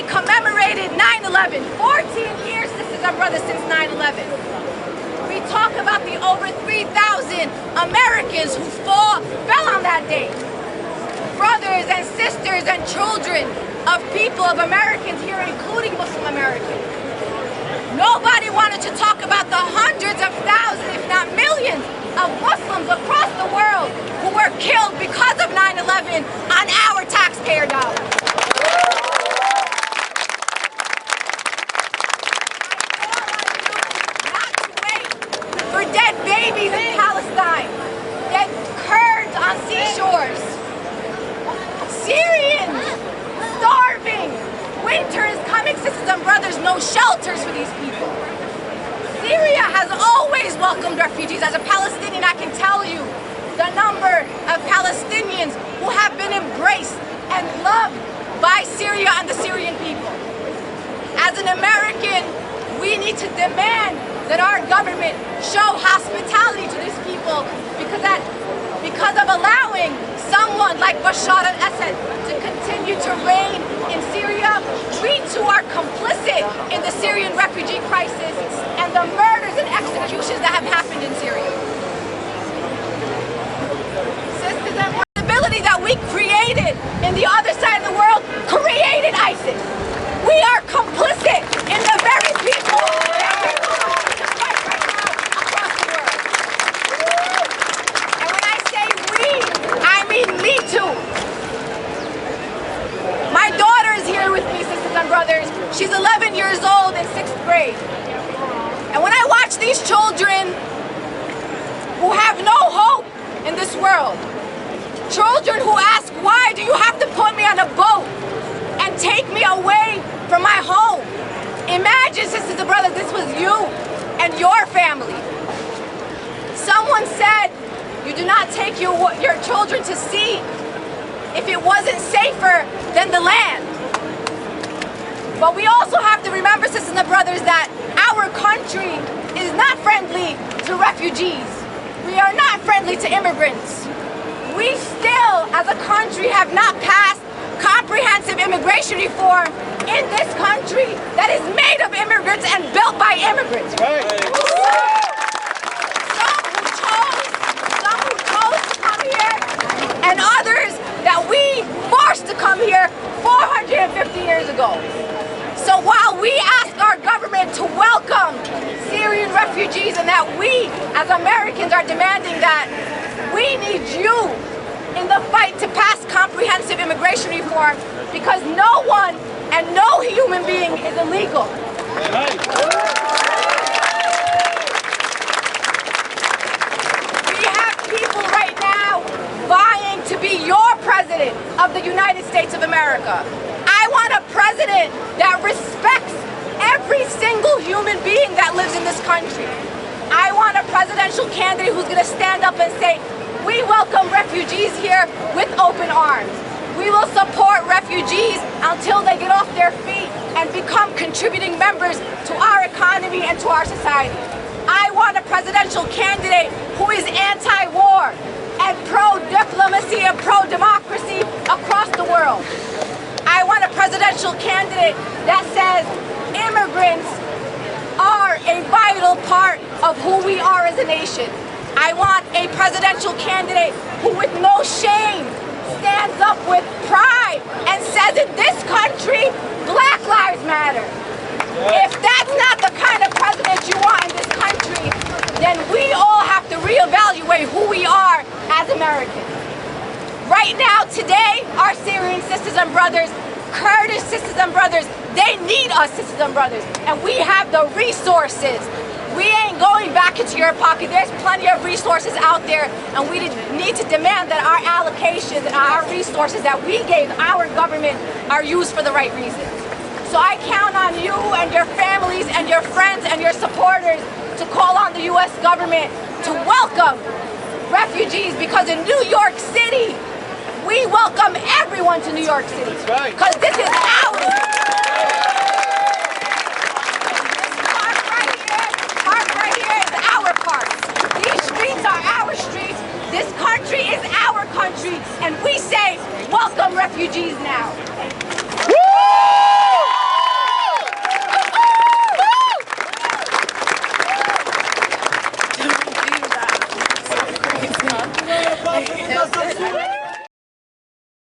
commemorated 9/11. 14 years, sisters and brothers, since 9/11. We talk about the over 3,000 Americans who fell on that day. Brothers and sisters and children of people, of Americans here, including Muslim Americans. Nobody wanted to talk about the hundreds of thousands, if not millions, of Muslims across the world who were killed because of 9/11 on our taxpayer dollars. Not to wait for dead babies in Palestine, dead Kurds on seashores, Syrians starving. Winter is coming, sisters and brothers, no shelters for these people. Syria has always welcomed refugees. As a Palestinian, I can tell you the number of Palestinians who have been embraced and loved by Syria and the Syrian people. As an American, we need to demand that our government show hospitality to these people because of allowing someone like Bashar al-Assad to continue to reign in Syria. We too are complicit in the Syrian refugee crisis and the murders and executions that have happened in Syria. Sisters, and the ability that we created in the other side of the world created ISIS. We are complicit in the very people that we're going to fight right now across the world. And when I say we, I mean me too. My daughter is here with me, sisters and brothers. She's 11 years old in 6th grade. And when I watch these children who have no hope in this world, children who ask, why do you have to put me on a boat and take me away from my home? Imagine, sisters and brothers, this was you and your family. Someone said you do not take your children to sea if it wasn't safer than the land. But we also have to remember, sisters and brothers, that our country is not friendly to refugees. We are not friendly to immigrants. We still, as a country, have not passed comprehensive immigration reform in this country that is made of immigrants and built by immigrants. Right. Some who chose to come here, and others that we forced to come here 450 years ago. So while we ask our government to welcome Syrian refugees, and that we as Americans are demanding that, we need you in the fight to pass comprehensive immigration reform, because no one and no human being is illegal. We have people right now vying to be your president of the United States of America. I want a president that respects every single human being that lives in this country. I want a presidential candidate who's going to stand up and say, we welcome refugees here with open arms. We will support refugees until they get off their feet and become contributing members to our economy and to our society. I want a presidential candidate who is anti-war and pro-diplomacy and pro-democracy across the world. I want a presidential candidate that says immigrants are a vital part of who we are as a nation. I want a presidential candidate who, with no shame, stands up with pride and says, in this country, Black Lives Matter. If that's not the kind of president you want in this country, then we all have to reevaluate who we are as Americans. Right now, today, our Syrian sisters and brothers, Kurdish sisters and brothers, they need us, sisters and brothers, and we have the resources. We ain't going back into your pocket. There's plenty of resources out there, and we need to demand that our allocations and our resources that we gave our government are used for the right reasons. So I count on you and your families and your friends and your supporters to call on the U.S. government to welcome refugees, because in New York City, we welcome everyone to New York City. That's right. Because this is ours. Park right here is our park. These streets are our streets. This country is our country. And we say, welcome refugees now. Woo! It was good.